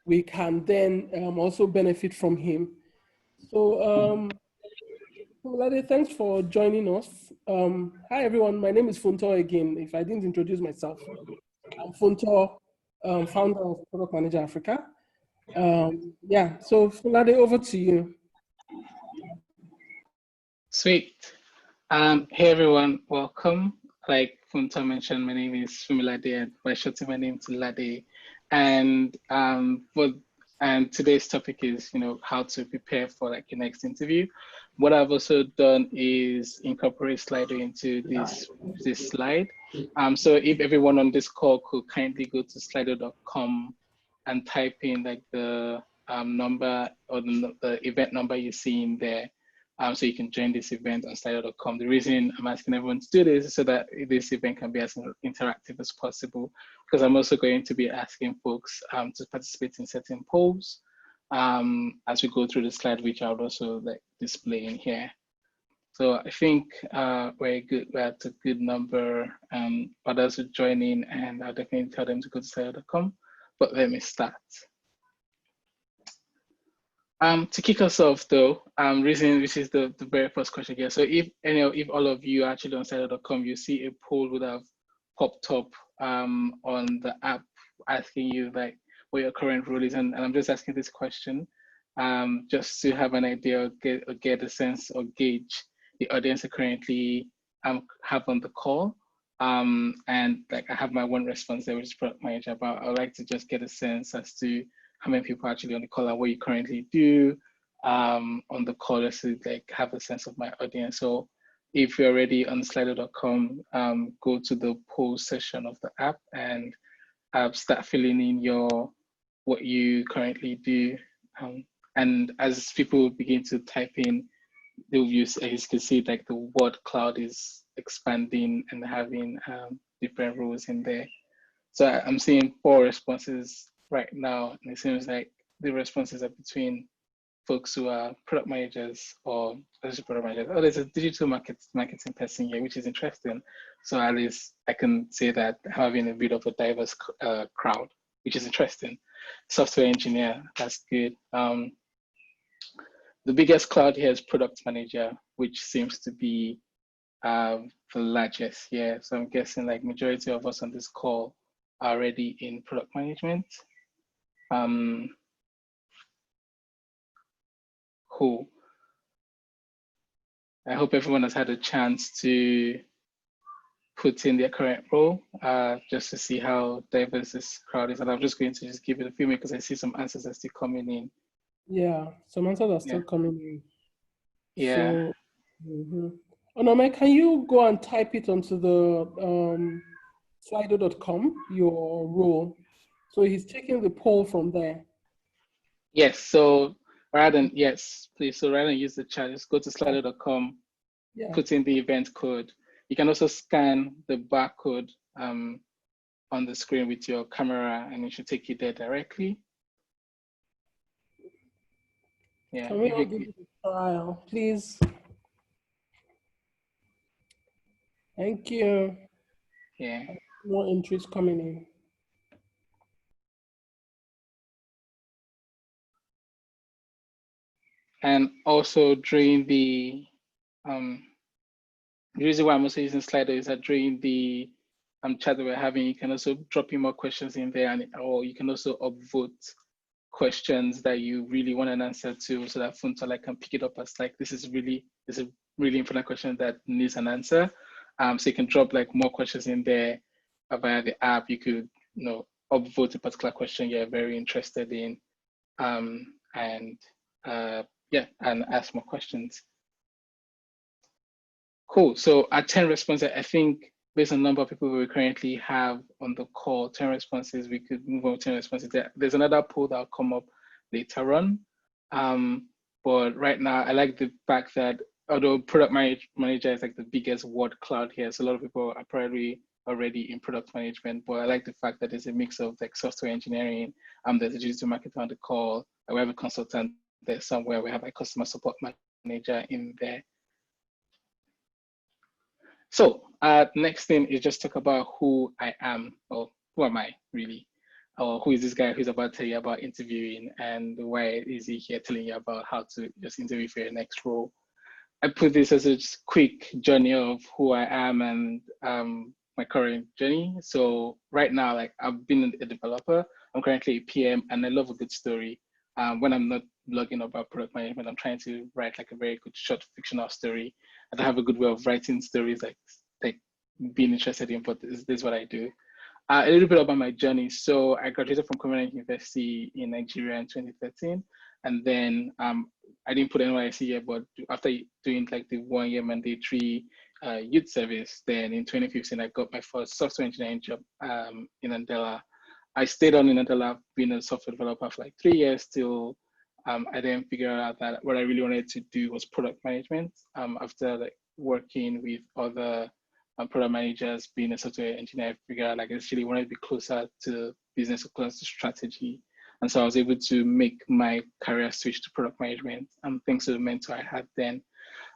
we can then also benefit from him. So, Lade, thanks for joining us. Hi, everyone. My name is Funto again. If I didn't introduce myself, I'm Funto, founder of Product Manager Africa. Yeah, so Lade, over to you. Sweet. Hey, everyone. Welcome. Like Funto mentioned, my name is Lade, and I shorten my name to Lade. And today's topic is, how to prepare for like your next interview. What I've also done is incorporate Slido into this slide. So if everyone on this call could kindly go to slido.com and type in like the number or the event number you see in there. So you can join this event on slido.com. The reason I'm asking everyone to do this is so that this event can be as interactive as possible, because I'm also going to be asking folks to participate in certain polls as we go through the slide, which I'll also like display in here. So I think we're at a good number. Others will join in, and I'll definitely tell them to go to slido.com. But let me start. To kick us off though, reason which is the very first question here. So if all of you are actually on slido.com, you see a poll would have popped up on the app asking you like what your current role is, and I'm just asking this question just to have an idea or get a sense or gauge the audience I currently have on the call. And like I have my one response there, which is product manager, but I'd like to just get a sense as to how many people are actually on the call and what you currently do on the call, just to like have a sense of my audience. So if you're already on slido.com, go to the poll section of the app and start filling in what you currently do. And as people begin to type in, they'll use, as you can see, like the word cloud is expanding and having different roles in there. So I'm seeing 4 responses right now, and it seems like the responses are between folks who are product managers or product managers. Oh, there's a digital marketing person here, which is interesting. So at least I can say that having a bit of a diverse crowd, which is interesting. Software engineer, that's good. The biggest cloud here is product manager, which seems to be the largest here. So I'm guessing like majority of us on this call are already in product management. Cool. I hope everyone has had a chance to put in their current role just to see how diverse this crowd is. And I'm just going to just give it a few minutes because I see some answers are still coming in. Yeah, some answers are still coming in. Yeah. So, Onome, can you go and type it onto the slido.com, your role? So he's checking the poll from there. Yes, so rather than, yes, please. So rather than use the chat, just go to slido.com, put in the event code. You can also scan the barcode on the screen with your camera and it should take you there directly. Yeah. Can we all give it a trial, please? Thank you. Yeah. More entries coming in. And also during the reason why I'm also using Slido is that during the chat that we're having, you can also drop in more questions in there, or you can also upvote questions that you really want an answer to, so that Funto like can pick it up as like this is a really important question that needs an answer. So you can drop like more questions in there via the app. You could upvote a particular question you're very interested in, and ask more questions. Cool. So at 10 responses, I think based on the number of people we currently have on the call, 10 responses, we could move on to 10 responses. There's another poll that'll come up later on. But right now, I like the fact that although product manager is like the biggest word cloud here, so a lot of people are probably already in product management, but I like the fact that there's a mix of like software engineering, there's a digital marketer on the call, we have a consultant there somewhere, we have a customer support manager in there. So Next thing is just talk about who I am, or who am I really, or who is this guy who's about to tell you about interviewing, and why is he here telling you about how to just interview for your next role. I put this as a just quick journey of who I am and my current journey. So right now, like I've been a developer, I'm currently a PM, and I love a good story. When I'm not blogging about product management, I'm trying to write like a very good short fictional story. And I have a good way of writing stories, like being interested in. But this is what I do. A little bit about my journey. So I graduated from Covenant University in Nigeria in 2013, and then I didn't put NYSC here, but after doing like the 1 year mandatory youth service, then in 2015 I got my first software engineering job in Andela. I stayed on in Andela, being a software developer for like 3 years till I then figured out that what I really wanted to do was product management. After like working with other product managers, being a software engineer, I figured out like I actually wanted to be closer to business or closer to strategy. And so I was able to make my career switch to product management, thanks to the mentor I had then.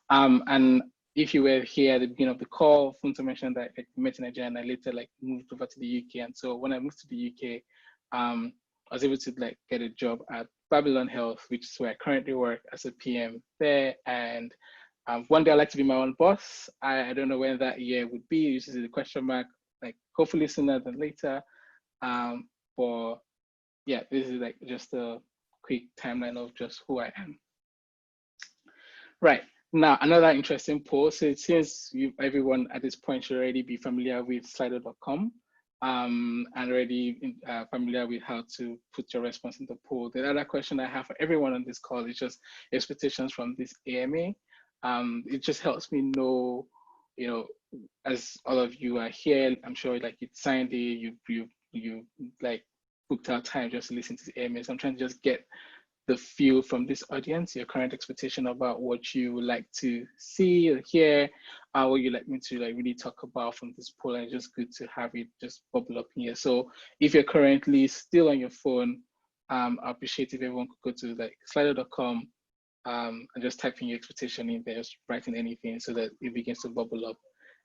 And if you were here at the beginning of the call, Funto mentioned that I met in Nigeria and I later like moved over to the UK. And so when I moved to the UK, I was able to like get a job at Babylon Health, which is where I currently work as a PM there. And one day I'd like to be my own boss. I don't know when that year would be. This is a question mark, like hopefully sooner than later. But yeah, this is like just a quick timeline of just who I am. Right. Now, another interesting post. So since everyone at this point should already be familiar with Slido.com and already familiar with how to put your response in the poll, the other question I have for everyone on this call is just expectations from this AMA. It just helps me know, you know, as all of you are here, I'm sure like you signed it, you like booked out time just to listen to the AMA. So I'm trying to just get the feel from this audience, your current expectation about what you would like to see or hear, what you'd like me to like really talk about from this poll. And it's just good to have it just bubble up here. So if you're currently still on your phone, I appreciate if everyone could go to like slido.com and just type in your expectation in there, just writing anything so that it begins to bubble up.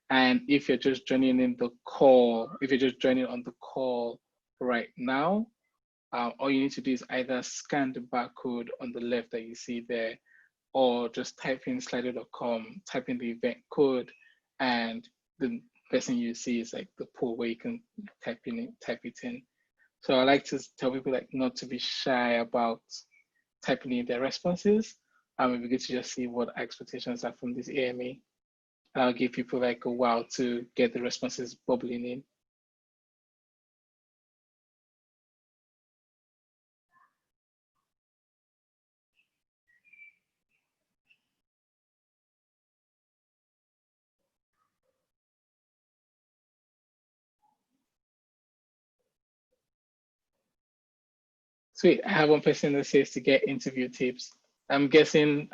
And if you're just joining in the call, if you're just joining on the call right now, all you need to do is either scan the barcode on the left that you see there, or just type in slido.com, type in the event code, and the first thing you see is like the poll where you can type it in. So I like to tell people like not to be shy about typing in their responses. It'd be good to just see what expectations are from this AMA. I'll give people like a while to get the responses bubbling in. Sweet. I have one person that says to get interview tips. I'm guessing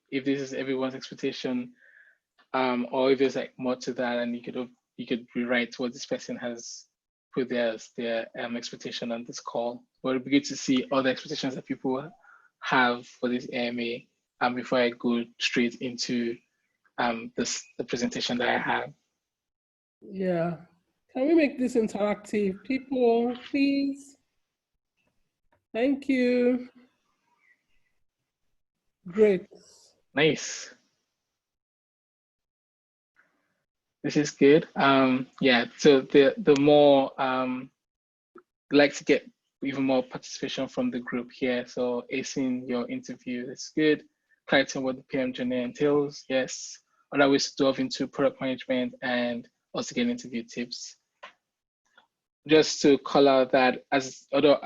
if this is everyone's expectation, or if there's like more to that, and you could rewrite what this person has put there as their expectation on this call. But it'd be good to see all the expectations that people have for this AMA before I go straight into the presentation that I have. Yeah. Can we make this interactive? People, please. Thank you. Great. Nice. This is good. Yeah, so the more like to get even more participation from the group here. So acing your interview is good. Clarity on what the PM journey entails, yes. Other ways to delve into product management and also get interview tips. Just to call out that although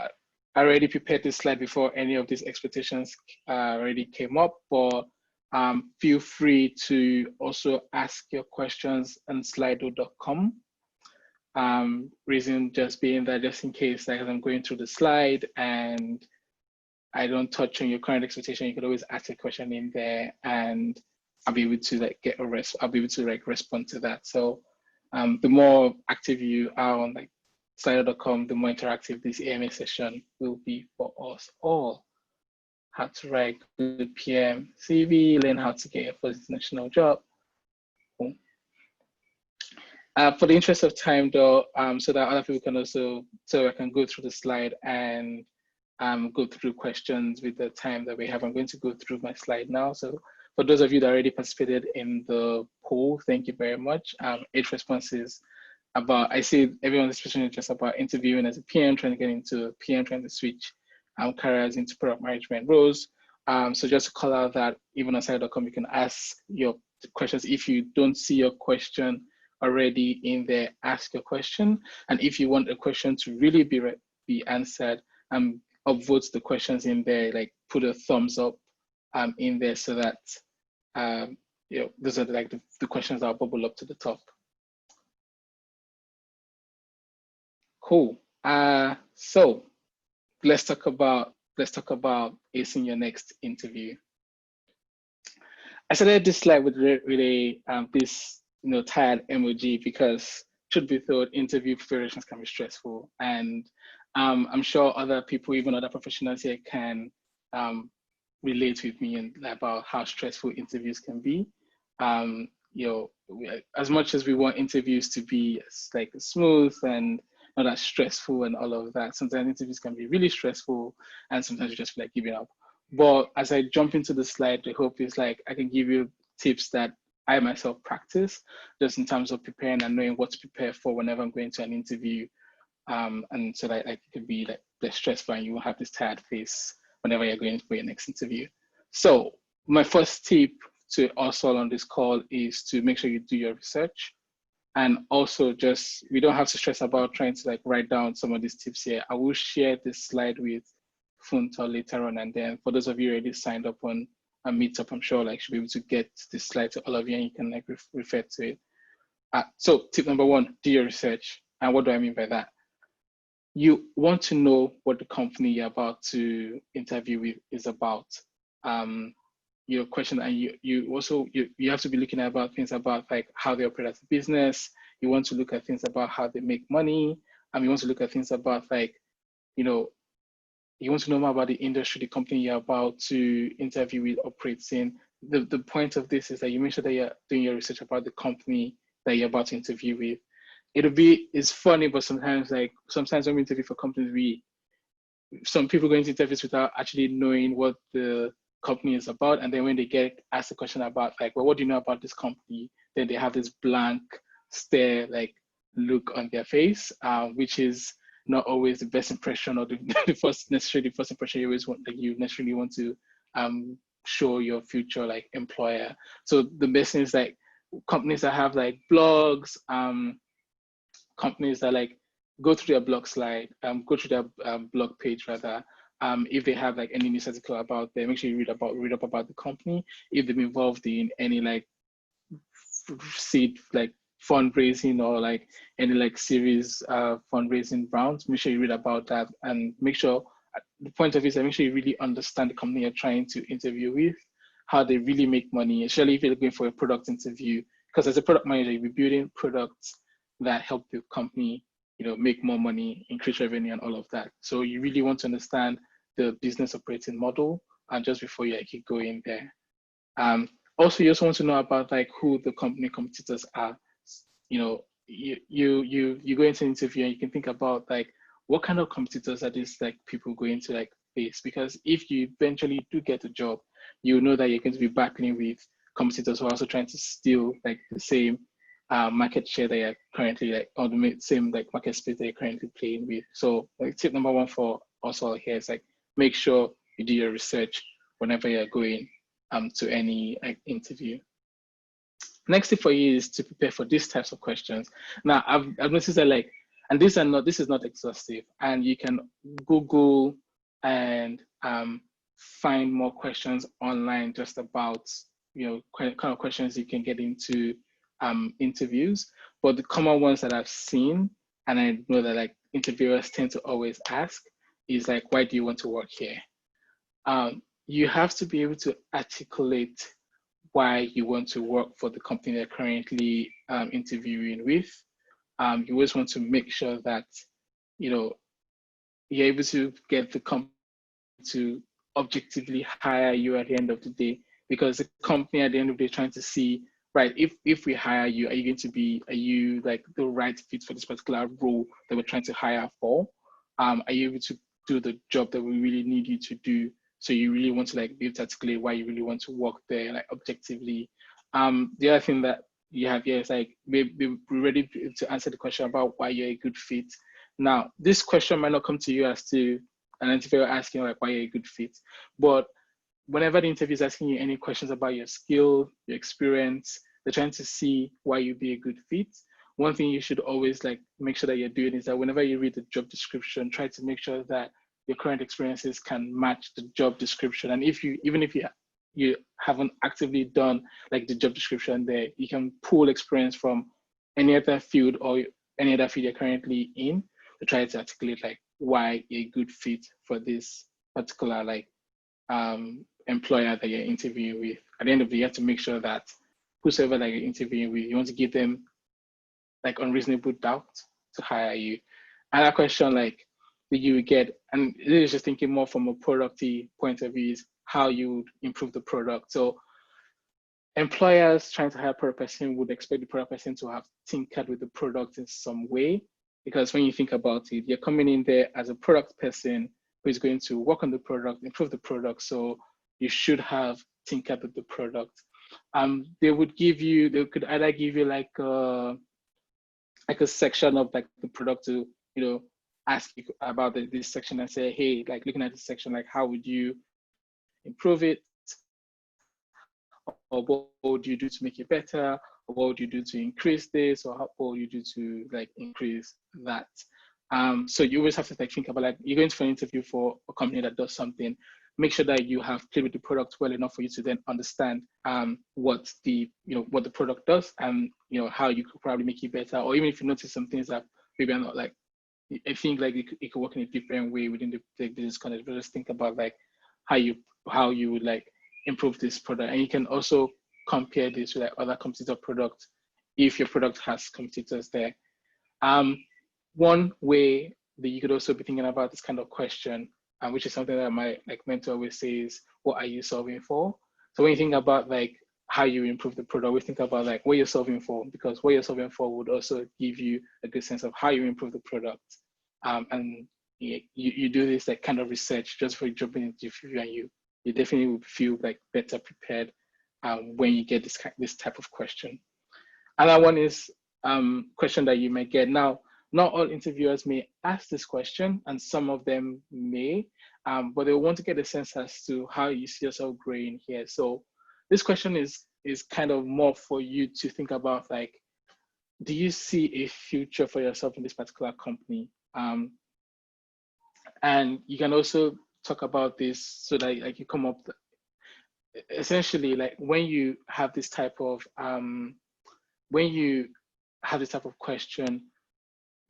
I already prepared this slide before any of these expectations already came up, but feel free to also ask your questions on slido.com. Reason just being that just in case like as I'm going through the slide and I don't touch on your current expectation, you could always ask a question in there and I'll be able to like I'll be able to like respond to that. So the more active you are on like slido.com, the more interactive this AMA session will be for us all. How to write good PM CV, learn how to get your first international job. Cool. For the interest of time, though, so that other people can also, so I can go through the slide and go through questions with the time that we have. I'm going to go through my slide now. So for those of you that already participated in the poll, thank you very much. 8 responses about, I see everyone's expression is just about interviewing as a PM, trying to get into PM, trying to switch careers into product management roles. So just to call out that even on site.com, you can ask your questions. If you don't see your question already in there, ask your question. And if you want a question to really be answered, upvote the questions in there, like put a thumbs up in there so that those are like the questions that will bubble up to the top. Cool. So let's talk about acing your next interview. I started this slide with really this tired emoji because truth be told, interview preparations can be stressful, and I'm sure other people, even other professionals here, can relate with me and about how stressful interviews can be. As much as we want interviews to be like smooth and not as stressful and all of that, sometimes interviews can be really stressful, and sometimes you just feel like giving up. But as I jump into the slide, the hope is like I can give you tips that I myself practice, just in terms of preparing and knowing what to prepare for whenever I'm going to an interview, and so that it could be like less stressful and you won't have this tired face whenever you're going for your next interview. So my first tip to us all on this call is to make sure you do your research. And also just, we don't have to stress about trying to like write down some of these tips here. I will share this slide with Funta later on. And then for those of you already signed up on a meetup, I'm sure like should be able to get this slide to all of you and you can like refer to it. So tip number 1, do your research. And what do I mean by that? You want to know what the company you're about to interview with is about. Your question, and you also you have to be looking at about things about like how they operate as a business. You want to look at things about how they make money. You want to look at things about like, you want to know more about the industry the company you're about to interview with operates in. The point of this is that you make sure that you're doing your research about the company that you're about to interview with. It's funny, but sometimes when we interview for companies, some people go into interviews without actually knowing what the company is about, and then when they get asked a question about like, well, what do you know about this company, then they have this blank stare like look on their face, which is not always the best impression or the first impression you always want, like you necessarily want to show your future like employer. So the best thing is like companies that have like blogs, companies that like go through their blog slide, go through their blog page rather. If they have like any news article about them, make sure you read up about the company. If they're involved in any like seed like fundraising or like any like series fundraising rounds, make sure you read about that, and make sure the point of it is that make sure you really understand the company you're trying to interview with, how they really make money, especially if you're looking for a product interview. Because as a product manager, you'll be building products that help the company, make more money, increase revenue, and all of that. So you really want to understand the business operating model, and just before you keep going there. Also, you also want to know about like who the company competitors are. You go into an interview and you can think about like what kind of competitors are these like people going to like face, because if you eventually do get a job, you know that you're going to be battling with competitors who are also trying to steal like the same market share that you're currently like, or the same like market space that you're currently playing with. So like tip number 1 for us all here is like make sure you do your research whenever you're going to any like interview. Next tip for you is to prepare for these types of questions. Now I've noticed that like, and this is not exhaustive, and you can Google and find more questions online just about kind of questions you can get into interviews. But the common ones that I've seen, and I know that like interviewers tend to always ask, is like, why do you want to work here? You have to be able to articulate why you want to work for the company they're currently interviewing with. You always want to make sure that you're able to get the company to objectively hire you at the end of the day, because the company at the end of the day is trying to see right, if we hire you, are you like the right fit for this particular role that we're trying to hire for? Are you able to do the job that we really need you to do? So you really want to like be able to articulate why you really want to work there, like objectively. The other thing that you have here is like be ready to answer the question about why you're a good fit. Now, this question might not come to you as to an interviewer asking like why you're a good fit, but whenever the interview is asking you any questions about your skill, your experience, they're trying to see why you'd be a good fit. One thing you should always like make sure that you're doing is that whenever you read the job description, try to make sure that your current experiences can match the job description. And if you, even if you haven't actively done like the job description there, you can pull experience from any other field or any other field you're currently in to try to articulate like why you're a good fit for this particular like employer that you're interviewing with. At the end of the day, you have to make sure that whosoever that you're interviewing with, you want to give them like unreasonable doubt to hire you. Another question like that you would get, and this is just thinking more from a productive point of view, is how you would improve the product. So employers trying to hire a product person would expect the product person to have tinkered with the product in some way, because when you think about it, you're coming in there as a product person who is going to work on the product, improve the product. So you should have tinkered with the product. They could either give you like a section of like the product to, ask you about this section and say, hey, like looking at this section, like how would you improve it? Or what would you do to make it better? Or what would you do to increase this? Or what would you do to like increase that? So you always have to like think about like you're going for an interview for a company that does something. Make sure that you have played with the product well enough for you to then understand what the product does and how you could probably make it better. Or even if you notice some things that maybe are not like, I think like it could work in a different way within the business context. But just think about like how you would like improve this product, and you can also compare this with like other competitor products if your product has competitors there. One way that you could also be thinking about this kind of question, which is something that my like mentor always says, what are you solving for? So when you think about like how you improve the product, we think about like what you're solving for, because what you're solving for would also give you a good sense of how you improve the product. And you do this like kind of research just for jumping into the interview, and you definitely will feel like better prepared when you get this type of question. Another one is question that you might get. Now, not all interviewers may ask this question, and some of them may, but they want to get a sense as to how you see yourself growing here. So this question is kind of more for you to think about, like, do you see a future for yourself in this particular company? And you can also talk about this so that like you come up, essentially, like when you have this type of question,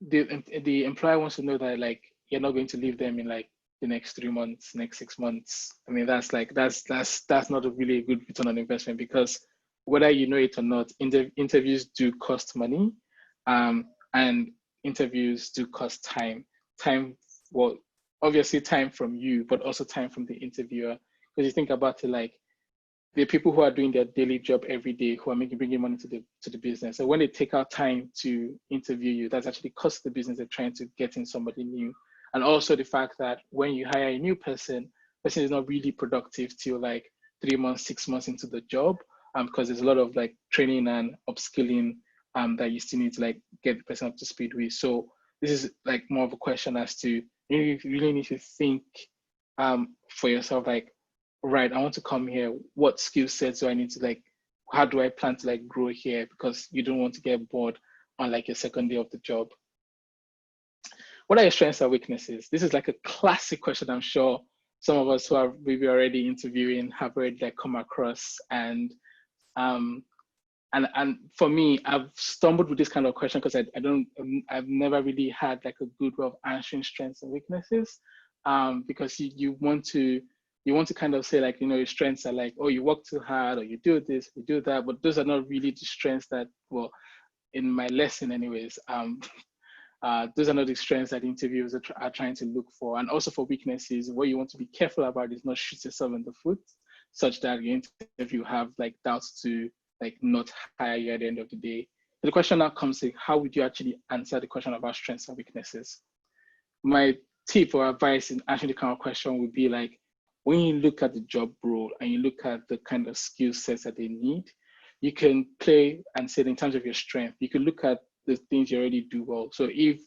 the employer wants to know that like you're not going to leave them in like the next 3 months, next 6 months. I mean, that's not a really good return on investment, because whether you know it or not, interviews do cost money, and interviews do cost time. Well, obviously time from you, but also time from the interviewer. Because you think about it, like the people who are doing their daily job every day, who are bringing money to the business. So when they take out time to interview you, that's actually cost the business. They're trying to get in somebody new. And also the fact that when you hire a new person is not really productive till like 3 months, 6 months into the job, because there's a lot of like training and upskilling that you still need to like get the person up to speed with. So this is like more of a question as to, you really need to think for yourself, like, right, I want to come here. What skill sets do I need to like, how do I plan to like grow here? Because you don't want to get bored on like your second day of the job. What are your strengths and weaknesses? This is like a classic question. I'm sure some of us who are maybe already interviewing have already like come across. And for me, I've stumbled with this kind of question because I've never really had like a good way of answering strengths and weaknesses. Because you want to kind of say like, your strengths are like, oh, you work too hard, or you do this, you do that, but those are not really the strengths that, well, in my lesson anyways, those are not the strengths that interviewers are trying to look for. And also for weaknesses, what you want to be careful about is not shoot yourself in the foot, such that your interview have like doubts to like not hire you at the end of the day. So the question now comes to how would you actually answer the question about strengths and weaknesses? My tip or advice in answering the kind of question would be like, when you look at the job role and you look at the kind of skill sets that they need, you can play and say in terms of your strength, you can look at the things you already do well. So if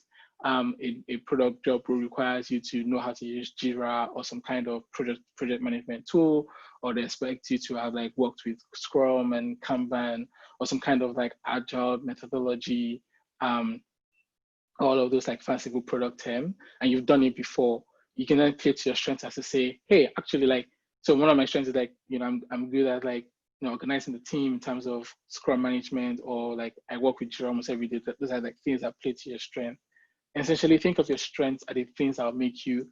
a product job role requires you to know how to use Jira or some kind of project management tool, or they expect you to have like worked with Scrum and Kanban or some kind of like agile methodology, all of those like fanciful product term, and you've done it before, you can then play to your strengths as to say, hey, actually, like, so one of my strengths is like, I'm good at like, organizing the team in terms of Scrum management, or like I work with Jira almost every day. Those are like things that play to your strength. Essentially, think of your strengths as the things that will make you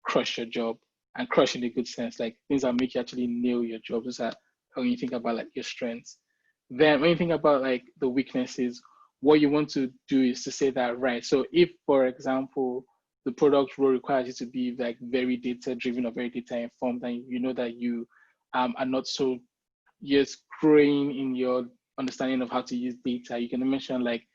crush your job, and crush in a good sense, like things that make you actually nail your job. Those are when you think about like your strengths. Then when you think about like the weaknesses, what you want to do is to say that, right, so if, for example, the product role requires you to be like very data driven or very data informed, and you know that you are not so yet growing in your understanding of how to use data, you can mention like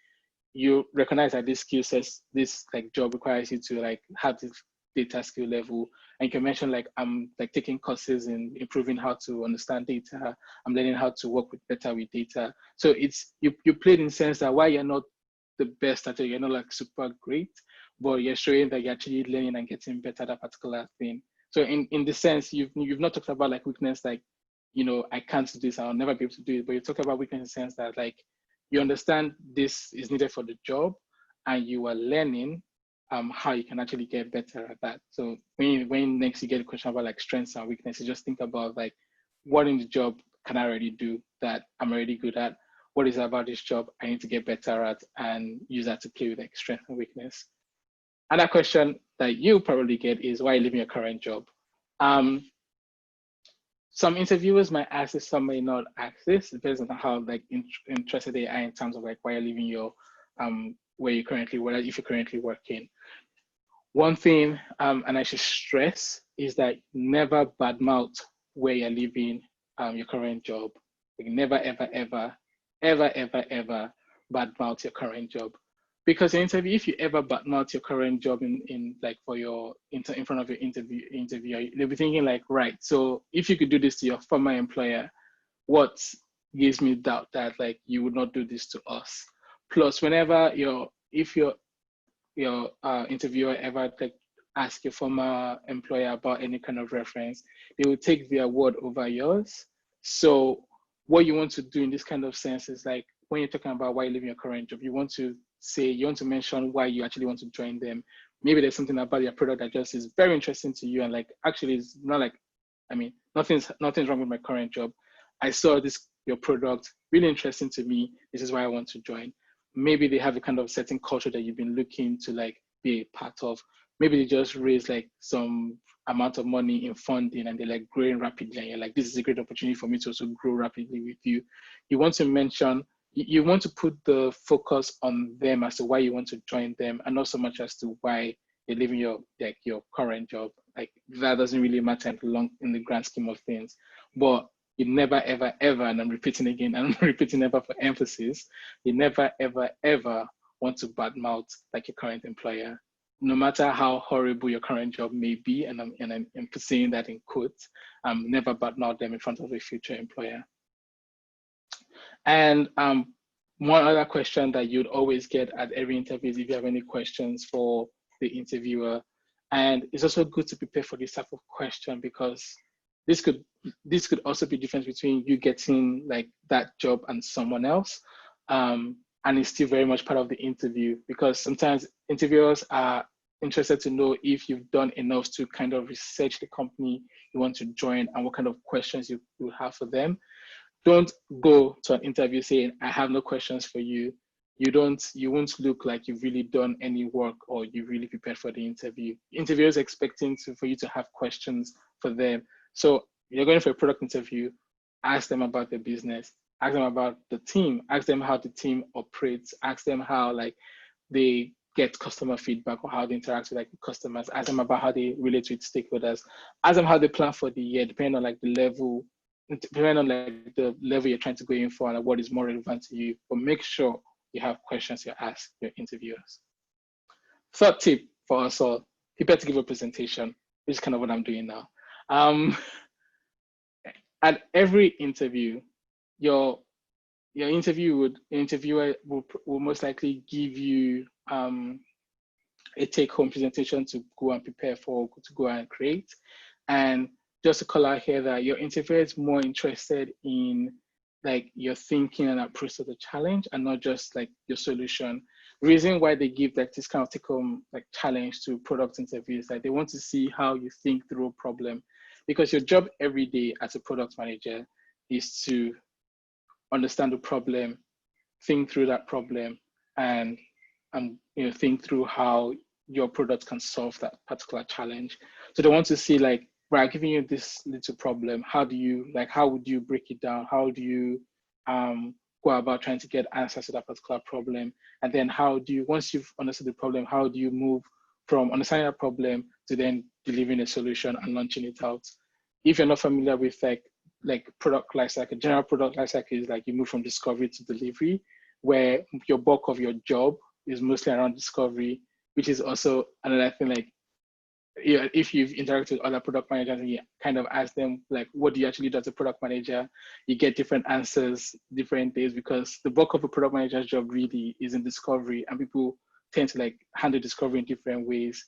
you recognize that this skill sets, this like job requires you to like have this data skill level, and you can mention like I'm like taking courses in improving how to understand data, I'm learning how to work better with data. So it's you played in the sense that while you're not the best at it, you're not like super great, but you're showing that you're actually learning and getting better at that particular thing. So in the sense, you've not talked about like weakness, like, I can't do this, I'll never be able to do it, but you talk about weakness in the sense that like you understand this is needed for the job, and you are learning how you can actually get better at that. So when next you get a question about like strengths and weaknesses, just think about like, what in the job can I already do that I'm already good at? What is it about this job I need to get better at, and use that to play with like strength and weakness. Another question that you probably get is, why are you leaving your current job? Some interviewers might ask this, some may not ask this, depends on how like interested they are in terms of like why you're leaving your where you currently work, if you're currently working. One thing, and I should stress, is that never badmouth where you're leaving your current job. Like never, ever, ever, ever, ever, ever badmouth your current job. Because in interview, if you ever badmouth your current job in like for your in front of your interviewer, they'll be thinking like, right, so if you could do this to your former employer, what gives me doubt that like you would not do this to us? Plus, whenever if your interviewer ever like ask your former employer about any kind of reference, they will take their word over yours. So what you want to do in this kind of sense is like, when you're talking about why you're leaving your current job, you want to mention why you actually want to join them. Maybe there's something about your product that just is very interesting to you, and like actually it's not like, I mean, nothing's wrong with my current job. I saw your product really interesting to me. This is why I want to join. Maybe they have a kind of certain culture that you've been looking to like be a part of. Maybe they just raise like some amount of money in funding, and they're like growing rapidly, and you're like, this is a great opportunity for me to also grow rapidly with you. You want to mention, you want to put the focus on them as to why you want to join them, and not so much as to why you're leaving your current job. Like that doesn't really matter in the grand scheme of things. But you never, ever, ever, and I'm repeating again, and I'm repeating ever for emphasis, you never, ever, ever want to badmouth like your current employer. No matter how horrible your current job may be, and I'm saying that in quotes, never badmouth them in front of a future employer. And one other question that you'd always get at every interview is if you have any questions for the interviewer. And it's also good to prepare for this type of question, because this could also be difference between you getting like that job and someone else. And it's still very much part of the interview, because sometimes interviewers are interested to know if you've done enough to kind of research the company you want to join, and what kind of questions you have for them. Don't go to an interview saying, I have no questions for you. You won't look like you've really done any work, or you really prepared for the interview. Interviewers expecting for you to have questions for them. So you're going for a product interview, ask them about the business, ask them about the team, ask them how the team operates, ask them how like they get customer feedback, or how they interact with like customers, ask them about how they relate with stakeholders, ask them how they plan for the year, depending on like the level depending on like the level you're trying to go in for and what is more relevant to you, but make sure you have questions you ask your interviewers. Third tip for us all, prepare to give a presentation, which is kind of what I'm doing now. At every interview, your interviewer will most likely give you a take-home presentation to go and prepare for, to go and create. And just to call out here that your interviewer is more interested in like your thinking and approach to the challenge and not just like your solution. The reason why they give like this kind of take-home like challenge to product interviews, like they want to see how you think through a problem, because your job every day as a product manager is to understand the problem, think through that problem, and think through how your product can solve that particular challenge. So they want to see like, right, giving you this little problem, how would you break it down? How do you go about trying to get answers to that particular problem? And then once you've understood the problem, how do you move from understanding that problem to then delivering a solution and launching it out? If you're not familiar with like product lifecycle, general product lifecycle is like you move from discovery to delivery, where your bulk of your job is mostly around discovery, which is also another thing. Like, if you've interacted with other product managers and you kind of ask them like, what do you actually do as a product manager? You get different answers different days, because the bulk of a product manager's job really is in discovery, and people tend to like handle discovery in different ways.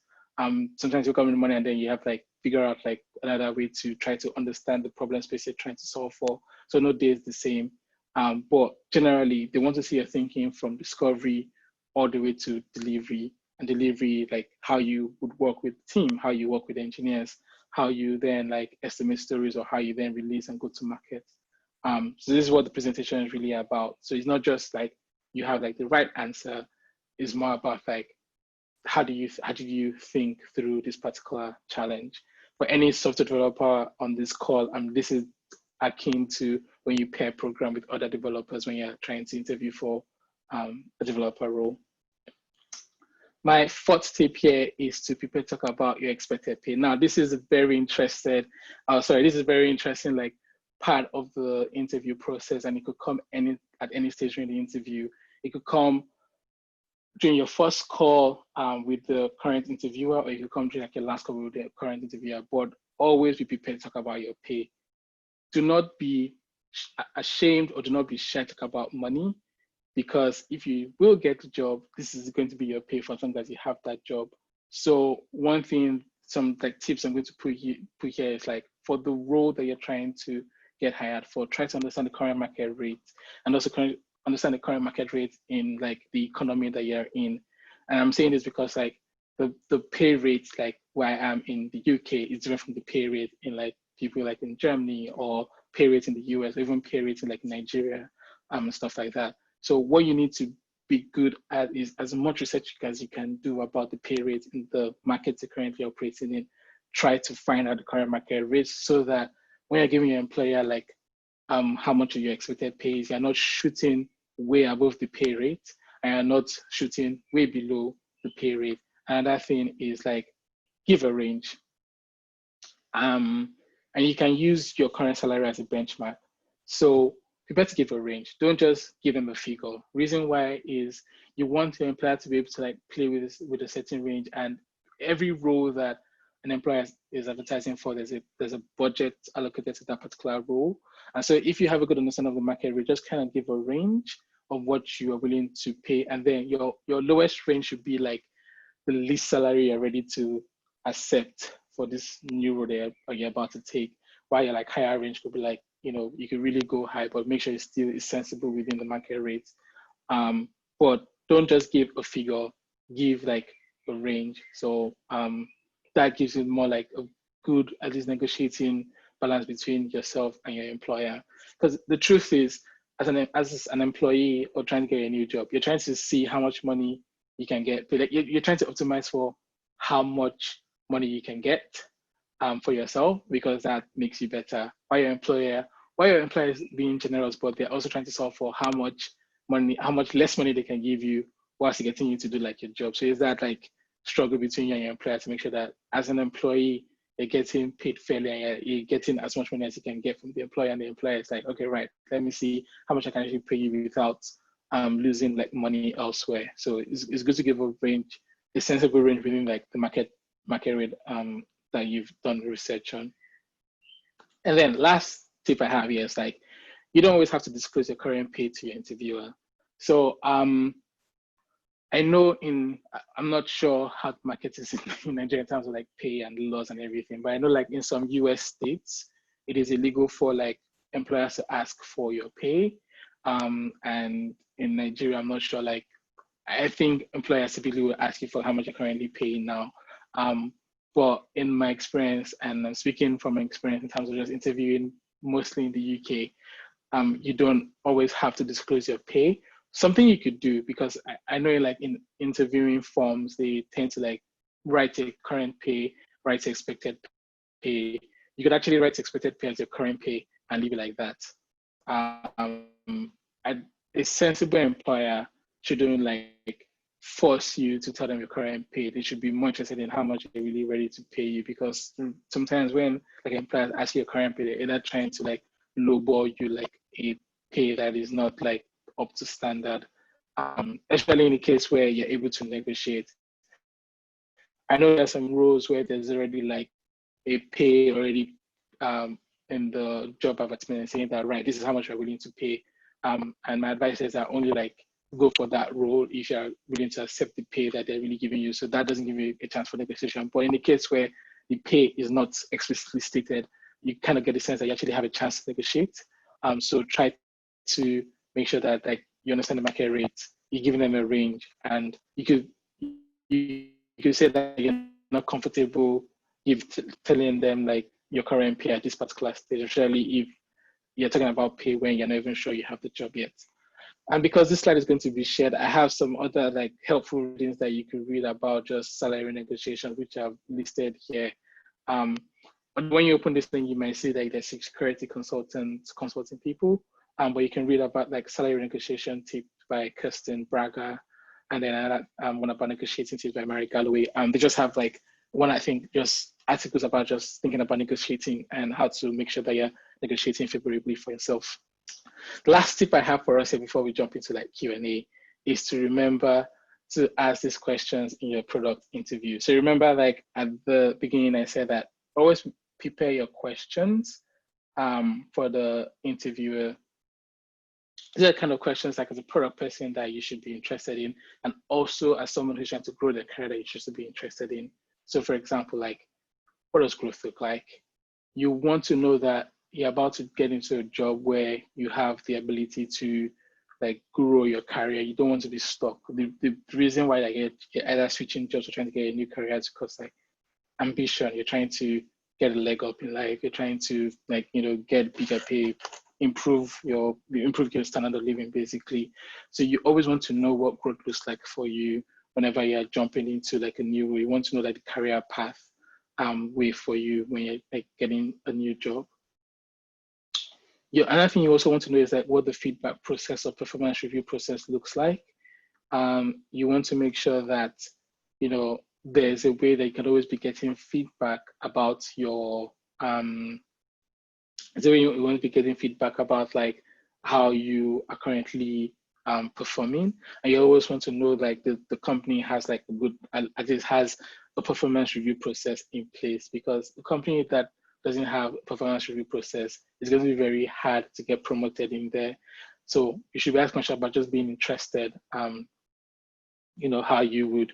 Sometimes you come in the morning and then you have like figure out like another way to try to understand the problem space you're trying to solve for. So no day is the same. But generally they want to see your thinking from discovery all the way to delivery, and delivery, like how you would work with the team, how you work with engineers, how you then like estimate stories, or how you then release and go to market. So this is what the presentation is really about. So it's not just like you have like the right answer, it's more about like, how do you think through this particular challenge? For any software developer on this call, this is akin to when you pair program with other developers when you're trying to interview for a developer role. My fourth tip here is to people talk about your expected pay. Now, this is a very interesting like part of the interview process, and it could come at any stage during the interview. It could come during your first call with the current interviewer, or you could come during like your last call with the current interviewer. But always be prepared to talk about your pay. Do not be ashamed or do not be shy to talk about money, because if you will get the job, this is going to be your pay for as long as you have that job. So one thing, some like tips I'm going to put here is like, for the role that you're trying to get hired for, try to understand the current market rate, and also understand the current market rate in like the economy that you're in. And I'm saying this because like the pay rates like where I am in the UK is different from the pay rate in like people like in Germany, or pay rates in the US, or even pay rates in like Nigeria, and stuff like that. So what you need to be good at is as much research as you can do about the pay rate in the markets you're currently operating in. Try to find out the current market rates, so that when you're giving your employer like how much of your expected pay is, you're not shooting way above the pay rate and you're not shooting way below the pay rate. Another thing is like, give a range. And you can use your current salary as a benchmark. So prepare to give a range. Don't just give them a figure. Reason why is you want your employer to be able to like play with a certain range, and every role that an employer is advertising for, there's a budget allocated to that particular role. And so if you have a good understanding of the market rate, just kind of give a range of what you are willing to pay. And then your lowest range should be like the least salary you're ready to accept for this new role that you're about to take. While your like higher range could be like, you could really go high, but make sure it still is sensible within the market rate. But don't just give a figure, give like a range. So that gives you more like a good, at least negotiating balance between yourself and your employer. Because the truth is, as an employee or trying to get a new job, you're trying to see how much money you can get. But you're trying to optimize for how much money you can get for yourself, because that makes you better. While your employer is being generous, but they're also trying to solve for how much less money they can give you whilst getting you to do like your job. So is that like struggle between you and your employer to make sure that as an employee, you're getting paid fairly and you're getting as much money as you can get from the employer, and the employer is like, okay, right, let me see how much I can actually pay you without losing like money elsewhere. So it's good to give a range, a sensible range within like the market rate that you've done research on. And then last tip I have here is like, you don't always have to disclose your current pay to your interviewer. So I know I'm not sure how the market is in Nigeria in terms of like pay and laws and everything, but I know like in some US states, it is illegal for like employers to ask for your pay. And in Nigeria, I'm not sure, like, I think employers typically will ask you for how much you're currently paying now. But in my experience, and I'm speaking from my experience in terms of just interviewing mostly in the UK, you don't always have to disclose your pay. Something you could do, because I know like in interviewing forms, they tend to like write a current pay, write expected pay. You could actually write expected pay as your current pay and leave it like that. A sensible employer shouldn't like force you to tell them your current pay. They should be more interested in how much they're really ready to pay you, because sometimes when like employers ask you your current pay, they're either trying to like lowball you like a pay that is not like up to standard, especially in the case where you're able to negotiate. I know there's some roles where there's already like a pay already in the job advertisement saying that, right, this is how much we're willing to pay. And my advice is that only like go for that role if you're willing to accept the pay that they're really giving you. So that doesn't give you a chance for negotiation. But in the case where the pay is not explicitly stated, you kind of get the sense that you actually have a chance to negotiate. So try to make sure that like you understand the market rate, you're giving them a range, and you could say that you're not comfortable telling them like your current pay at this particular stage, especially if you're talking about pay when you're not even sure you have the job yet. And because this slide is going to be shared, I have some other like helpful things that you could read about just salary negotiations, which I've listed here. When you open this thing, you might see that there's security consultants consulting people, but you can read about like salary negotiation tips by Kirsten Braga, and then another one about negotiating tips by Mary Galloway. They just have like one, I think, just articles about just thinking about negotiating and how to make sure that you're negotiating favorably for yourself. The last tip I have for us here before we jump into like Q&A is to remember to ask these questions in your product interview. So remember, like at the beginning, I said that always prepare your questions for the interviewer. These are kind of questions like as a product person that you should be interested in, and also as someone who's trying to grow their career that you should be interested in. So for example, like, what does growth look like? You want to know that you're about to get into a job where you have the ability to like grow your career. You don't want to be stuck. The reason why like you're either switching jobs or trying to get a new career is because like ambition. You're trying to get a leg up in life. You're trying to like, you know, get bigger pay, improve your standard of living basically. So you always want to know what growth looks like for you whenever you're jumping into like a new way. You want to know like the career path way for you when you're like getting a new job. Another thing you also want to know is like what the feedback process or performance review process looks like. You want to make sure that, you know, there's a way that you can always be getting feedback about your, so you want to be getting feedback about like how you are currently performing. And you always want to know like the company has like a good, at least has a performance review process in place, because the company that doesn't have a performance review process is going to be very hard to get promoted in there. So you should be asking much about just being interested, you know, how you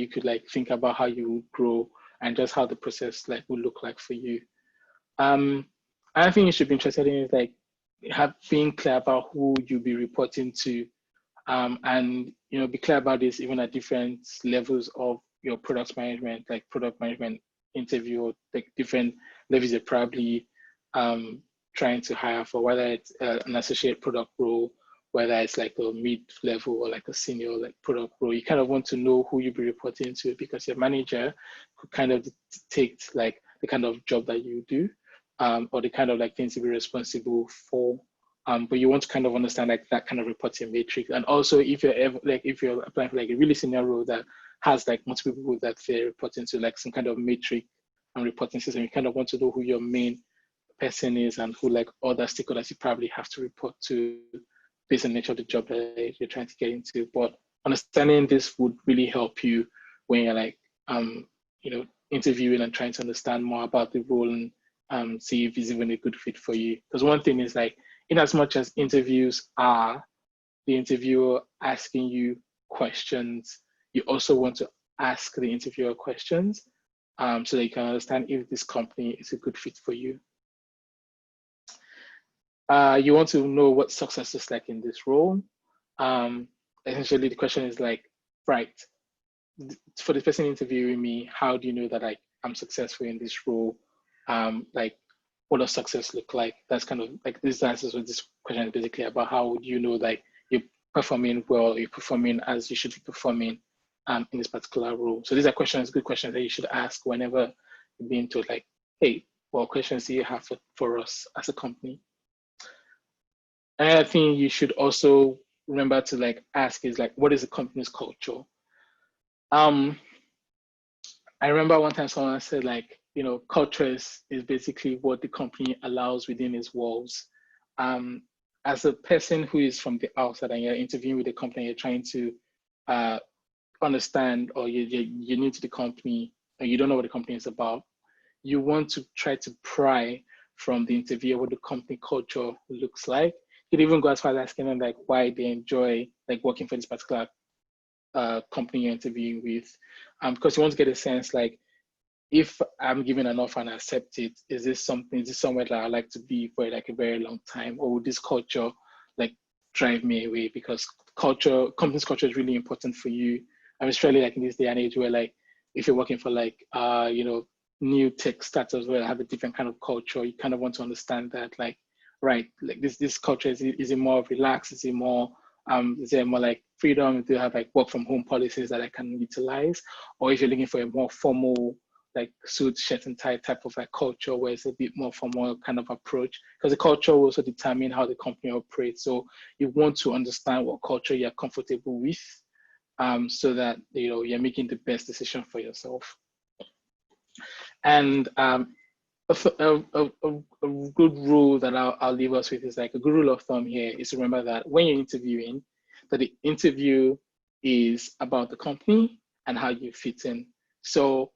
could like think about how you would grow and just how the process like would look like for you. I think you should be interested in is like being clear about who you'll be reporting to, and you know, be clear about this even at different levels of your product management, like product management interview, or like different levels you're probably trying to hire for, whether it's an associate product role, whether it's like a mid-level or like a senior like product role. You kind of want to know who you'll be reporting to, because your manager could kind of dictate like the kind of job that you do, or the kind of like things to be responsible for. But you want to kind of understand like that kind of reporting matrix. And also if you're ever like, if you're applying for like a really senior role that has like multiple people that they're reporting to, like some kind of matrix reporting system. You kind of want to know who your main person is and who like other stakeholders you probably have to report to based on the nature of the job that you're trying to get into. But understanding this would really help you when you're like interviewing and trying to understand more about the role and see if it's even a good fit for you. Because one thing is like, in as much as interviews are the interviewer asking you questions, you also want to ask the interviewer questions so that you can understand if this company is a good fit for you. You want to know what success is like in this role. Essentially, the question is like, right, for the person interviewing me, how do you know that I'm successful in this role? Like, what does success look like? That's kind of like this answers what this question is basically about. How would you know like you're performing well, you're performing as you should be performing in this particular role? So these are questions, good questions that you should ask whenever you're being told like, hey, what questions do you have for us as a company? Another thing you should also remember to like ask is like, what is the company's culture? I remember one time someone said like, culture is basically what the company allows within its walls. As a person who is from the outside and you're interviewing with the company, you're trying to understand, or you're new to the company, or you don't know what the company is about, you want to try to pry from the interviewer what the company culture looks like. You could even go as far as asking them like why they enjoy like working for this particular company you're interviewing with, because you want to get a sense like, if I'm given an offer and I accept it, is this somewhere that I like to be for like a very long time, or would this culture like drive me away? Because company's culture is really important for you. I'm especially like in this day and age where like if you're working for like new tech startups where I have a different kind of culture, you kind of want to understand that like, right, like this culture is it more relaxed? Is it more is there more like freedom? Do you have like work from home policies that I can utilize? Or if you're looking for a more formal like suit, shirt and tie type of like culture where it's a bit more formal kind of approach, because the culture will also determine how the company operates. So you want to understand what culture you're comfortable with, so that you're making the best decision for yourself. And a good rule that I'll leave us with is like a good rule of thumb here is to remember that when you're interviewing, that the interview is about the company and how you fit in. So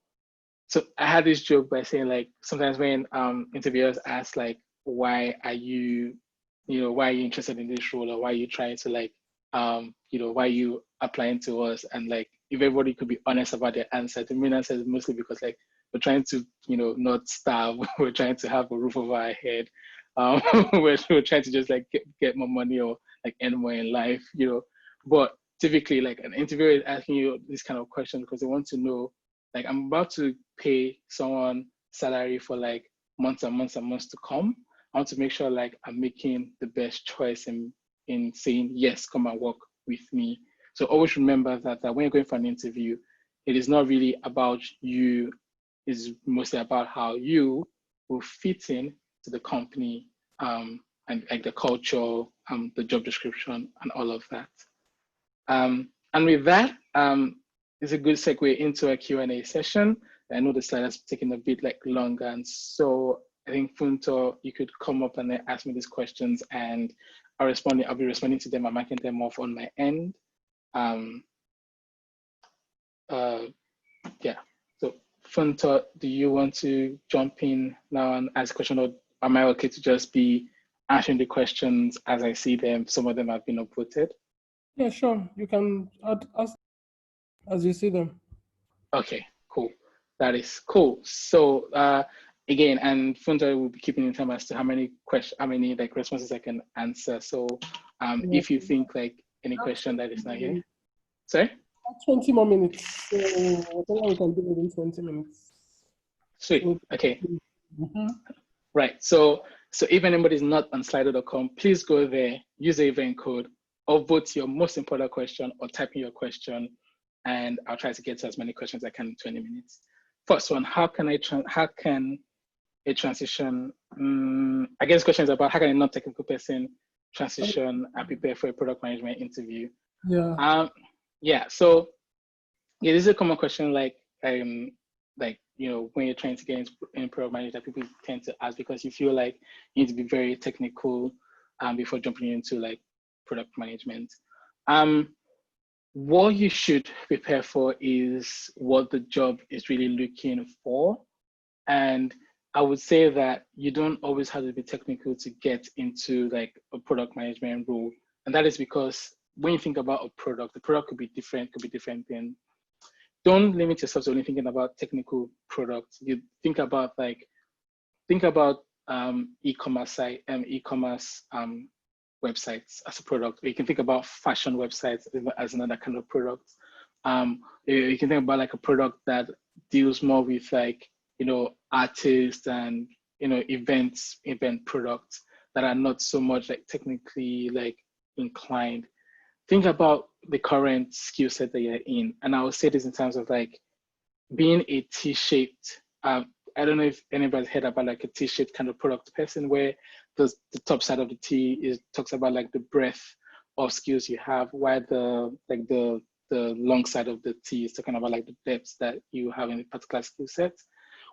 I had this joke by saying like sometimes when interviewers ask like why are you interested in this role, or why are you trying to like why are you applying to us, and like if everybody could be honest about their answer, the main answer is mostly because like we're trying to not starve, we're trying to have a roof over our head, we're trying to just like get more money or like earn more in life, but typically like an interviewer is asking you this kind of question because they want to know like, I'm about to pay someone salary for like months and months and months to come. I want to make sure like I'm making the best choice in saying yes, come and work with me. So always remember that when you're going for an interview, it is not really about you, it's mostly about how you will fit in to the company, and like the culture, the job description and all of that. And with that, it's a good segue into a Q&A session. I know the slide has taken a bit like longer, and so I think Funto, you could come up and then ask me these questions, and I'll be responding to them and marking them off on my end. Yeah. So Funto, do you want to jump in now and ask a question, or am I okay to just be answering the questions as I see them? Some of them have been upvoted. Yeah, sure. You can ask as you see them. Okay, cool. That is cool. So again, and Funta will be keeping in time as to how many like responses I can answer. So if you think like any question that is not here, sorry. 20 more minutes. So whatever we can do within 20 minutes. Sweet. Okay. Right. So if anybody is not on slido.com, please go there, use the event code, or vote your most important question, or type in your question, and I'll try to get to as many questions as I can in 20 minutes. First one, how can a transition, I guess question is about how can a non-technical person transition and prepare for a product management interview? Yeah. Yeah, so yeah, this is a common question, like like, when you're trying to get into product management, people tend to ask because you feel like you need to be very technical before jumping into like product management. What you should prepare for is what the job is really looking for. And I would say that you don't always have to be technical to get into like a product management role. And that is because when you think about a product, the product could be different than, don't limit yourself to only thinking about technical products. You think about e-commerce site and e-commerce websites as a product. Or you can think about fashion websites as another kind of product. You can think about like a product that deals more with like, artists and, event products that are not so much like technically like inclined. Think about the current skill set that you're in. And I will say this in terms of like being a T-shaped, I don't know if anybody's heard about like a T-shaped kind of product person where the top side of the T talks about like the breadth of skills you have, while the long side of the T is talking about like the depth that you have in a particular skill set.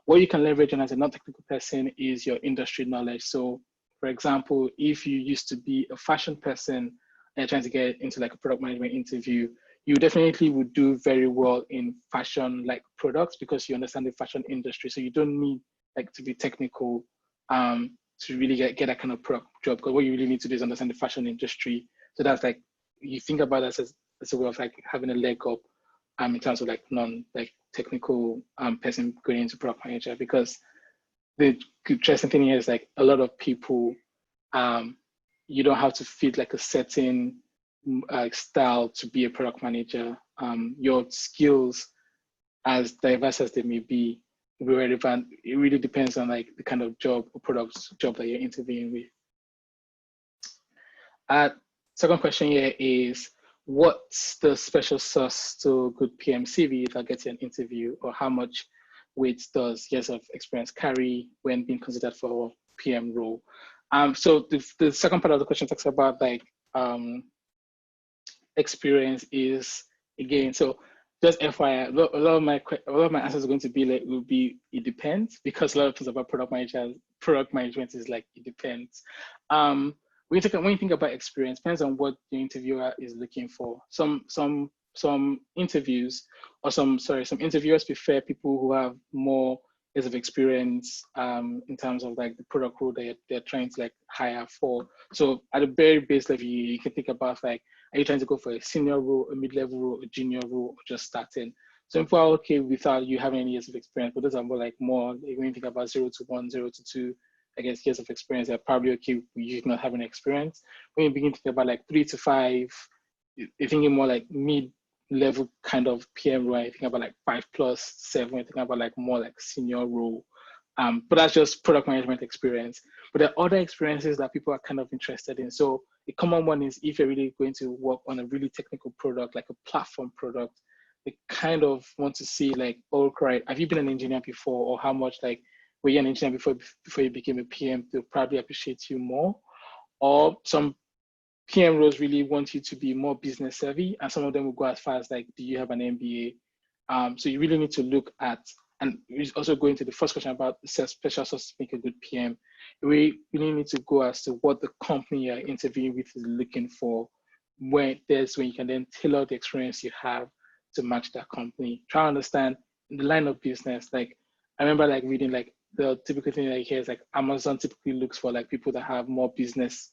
What you can leverage on as a non-technical person is your industry knowledge. So for example, if you used to be a fashion person and you're trying to get into like a product management interview, you definitely would do very well in fashion like products because you understand the fashion industry. So you don't need like to be technical to really get that kind of product job, because what you really need to do is understand the fashion industry. So that's like, you think about that as a way of like having a leg up in terms of like non-like technical person going into product manager. Because the interesting thing here is like a lot of people, you don't have to fit like a certain style to be a product manager. Your skills, as diverse as they may be, will be relevant. It really depends on like the kind of job or product job that you're interviewing with. Second question here is, what's the special sauce to a good PM CV that gets you an interview, or how much weight does years of experience carry when being considered for a PM role? So the second part of the question talks about like experience is, again, so just FYI, a lot of my answers are going to be like, it depends, because a lot of things about product management is like, it depends. When you think about experience, depends on what the interviewer is looking for. Some interviews, or some interviewers prefer people who have more years of experience in terms of like the product role they're trying to like hire for. So at a very base level, you can think about like, are you trying to go for a senior role, a mid-level role, a junior role, or just starting? So people are okay without you having any years of experience, but those are more when you think about 0 to 1, 0 to 2, I guess, years of experience, they're probably okay with you not having experience. When you begin to think about like 3 to 5, you're thinking more like mid-level kind of PM role. You think about like 5+7, you're thinking about like more like senior role. But that's just product management experience. But there are other experiences that people are kind of interested in. So a common one is, if you're really going to work on a really technical product, like a platform product, they kind of want to see like, oh, right, have you been an engineer before, or how much like were you an engineer before you became a PM? They'll probably appreciate you more. Or some PM roles really want you to be more business savvy, and some of them will go as far as like, do you have an MBA? So you really need to look at, and we also go into the first question about special sauce to make a good PM. We really need to go as to what the company you're interviewing with is looking for. When you can then tailor the experience you have to match that company. Try to understand in the line of business. Like, I remember like reading like the typical thing that I hear is like, Amazon typically looks for like people that have more business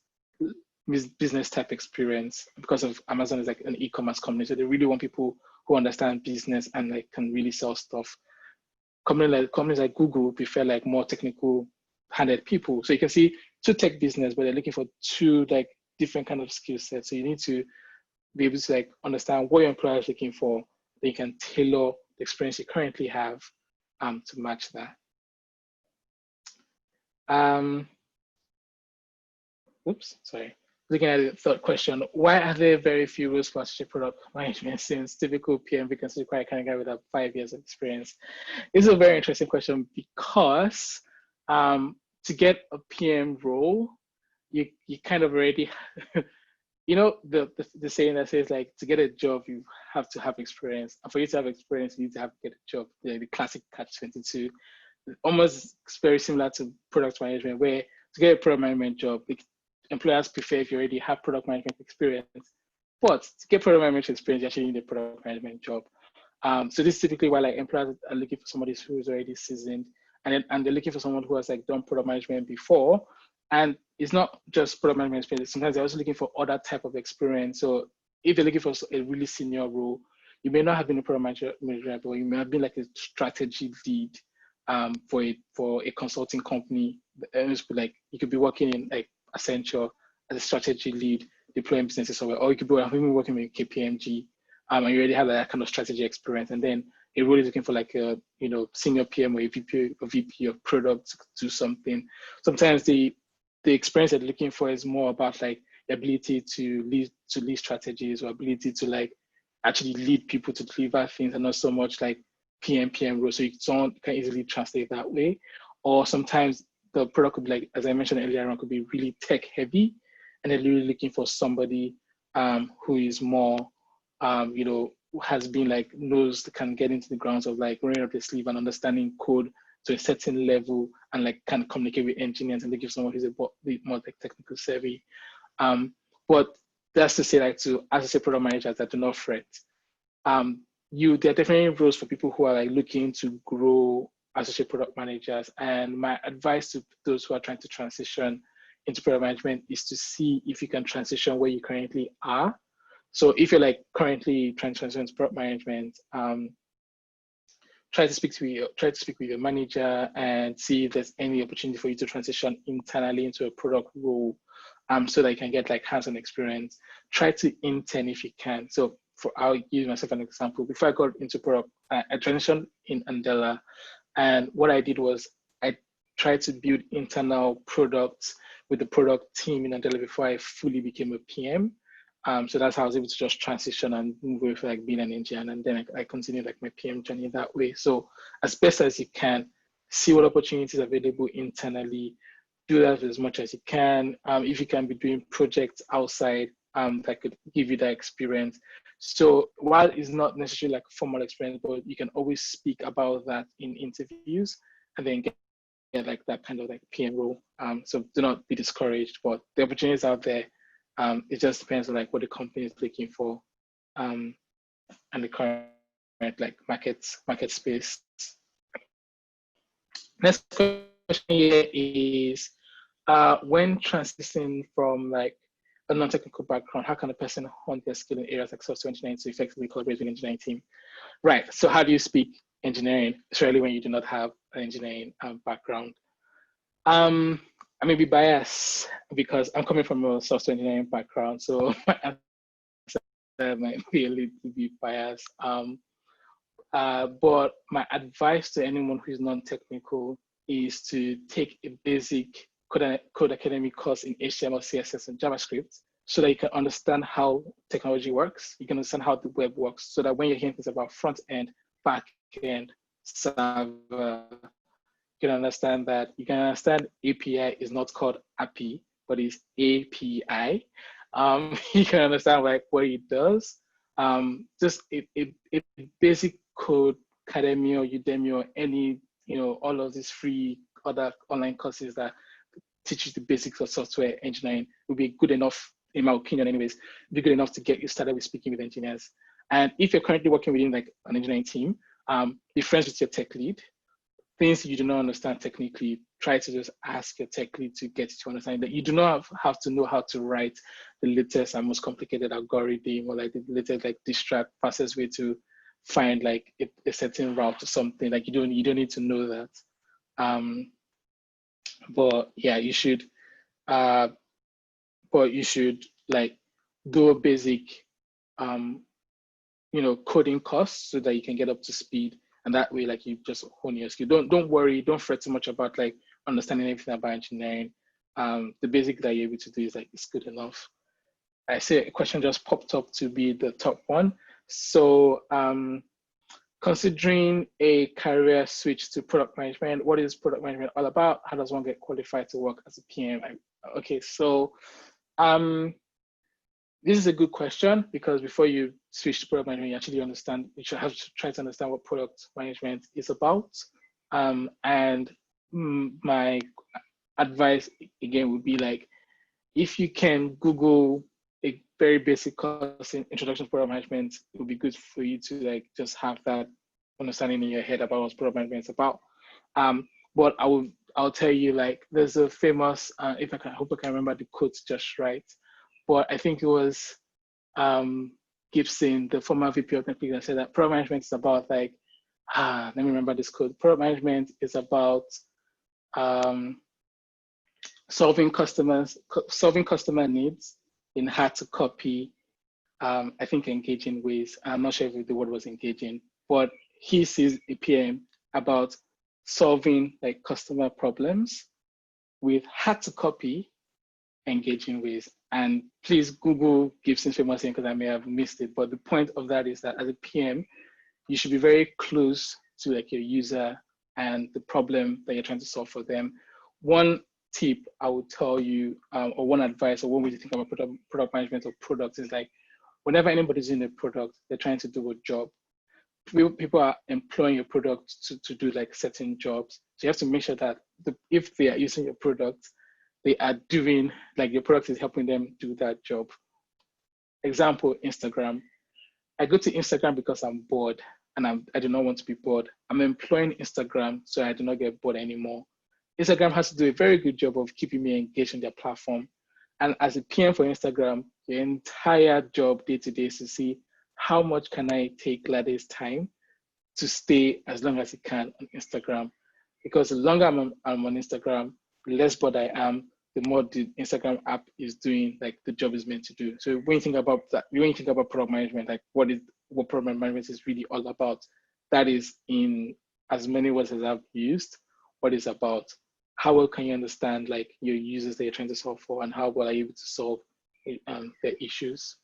type experience, because of Amazon is like an e-commerce company. So they really want people who understand business and like can really sell stuff. Companies like Google prefer like more technical handed people. So you can see two tech business, but they're looking for two like different kind of skill sets. So you need to be able to like understand what your employer is looking for. Then you can tailor the experience you currently have to match that. Oops, sorry. Looking at the third question, why are there very few rules for strategic product management, since typical PM vacancies require a kind of guy with 5 years of experience? This is a very interesting question, because to get a PM role, you kind of already you know, the saying that says like to get a job you have to have experience, and for you to have experience you need to have get a job. The classic catch-22, almost very similar to product management, where to get a product management job, employers prefer if you already have product management experience. But to get product management experience, you actually need a product management job. So this is typically why like employers are looking for somebody who is already seasoned, and they're looking for someone who has like done product management before. And it's not just product management experience. Sometimes they're also looking for other type of experience. So if they're looking for a really senior role, you may not have been a product manager, but you may have been like a strategy lead for a consulting company. Like you could be working in like Accenture as a strategy lead, deploying businesses software, or you could be working with KPMG, and you already have that kind of strategy experience. And then a role is looking for like a senior PM or a VP of product to do something. Sometimes the experience that they're looking for is more about like the ability to lead strategies, or ability to like actually lead people to deliver things, and not so much like PM role. So someone can easily translate that way. Or sometimes the product could be like, as I mentioned earlier on, could be really tech heavy, and they're really looking for somebody who is more has been like can get into the grounds of like rolling up the sleeve and understanding code to a certain level, and like can communicate with engineers, and they give someone who's a bit more like technical savvy. But that's to say, like, to as I say, product managers that do not fret. There are definitely roles for people who are like looking to grow associate product managers. And my advice to those who are trying to transition into product management is to see if you can transition where you currently are. So if you're like currently trying to transition into product management, try to speak with your manager and see if there's any opportunity for you to transition internally into a product role, so that you can get like hands-on experience. Try to intern if you can. So I'll use myself an example. Before I got into product, I transitioned in Andela, and what I did was I tried to build internal products with the product team in Andela before I fully became a PM. So that's how I was able to just transition and move away from like being an engineer, and then I continued like my PM journey that way. So as best as you can, see what opportunities are available internally, do that as much as you can. If you can be doing projects outside, that could give you that experience. So while it's not necessarily like formal experience, but you can always speak about that in interviews, and then get like that kind of like PM role. So do not be discouraged, but the opportunities out there. It just depends on like what the company is looking for, and the current like market space. Next question here is, when transitioning from like a non-technical background, how can a person hone their skill in areas like software engineering to effectively collaborate with the engineering team? Right. So how do you speak engineering, especially when you do not have an engineering background? I may be biased because I'm coming from a software engineering background, so my answer might be a little bit biased. But my advice to anyone who's non-technical is to take a basic code academic course in HTML, CSS, and JavaScript, so that you can understand how technology works. You can understand how the web works, so that when you're hearing things about front end, back end, server, you can understand API is not called API, but it's API. You can understand like what it does. Just a basic code, Academy or Udemy or any, all of these free other online courses that teach you the basics of software engineering will be good enough, in my opinion anyways, be good enough to get you started with speaking with engineers. And if you're currently working within like an engineering team, be friends with your tech lead. Things you do not understand technically, try to just ask your tech lead to get you to understand that. You do not have to know how to write the latest and most complicated algorithm, or like the latest like distract fastest way to find like a certain route or something. Like you don't need to know that. But yeah, you should like do a basic coding course, so that you can get up to speed. And that way, like, you just hone your skill. Don't worry, don't fret too much about like understanding everything about engineering. The basic that you're able to do is like, it's good enough. I see a question just popped up to be the top one. So considering a career switch to product management, what is product management all about? How does one get qualified to work as a PM? Okay, so this is a good question, because before you switch to product management, you actually understand, you should have to try to understand what product management is about. And my advice again would be like, if you can Google a very basic course in introduction to product management, it would be good for you to like just have that understanding in your head about what product management is about. But I'll tell you, like, there's a famous if I can, I hope I can remember the quote just right, but I think it was Gibson, the former VP of Netflix, that said that product management is about like let me remember this quote. Product management is about solving customer needs in hard to copy, I think engaging ways. I'm not sure if the word was engaging, but he sees a PM about solving like customer problems with hard to copy engaging ways. And please Google Gibson's famous saying, because I may have missed it. But the point of that is that as a PM, you should be very close to like your user and the problem that you're trying to solve for them. One tip I would tell you, or one advice, or one way to think about product management of products is like, whenever anybody's in a product, they're trying to do a job. People are employing your product to do like certain jobs. So you have to make sure that if they are using your product, they are doing, like, your product is helping them do that job. Example, Instagram. I go to Instagram because I'm bored, and I do not want to be bored. I'm employing Instagram so I do not get bored anymore. Instagram has to do a very good job of keeping me engaged in their platform. And as a PM for Instagram, your entire job day to day is to see how much can I take Lade's time to stay as long as it can on Instagram. Because the longer I'm on Instagram, the less bored I am, the more the Instagram app is doing like the job is meant to do. So when you think about that, when you think about product management, like what product management is really all about, that is, in as many words as I've used, what is about. How well can you understand like your users that you're trying to solve for, and how well are you able to solve their issues?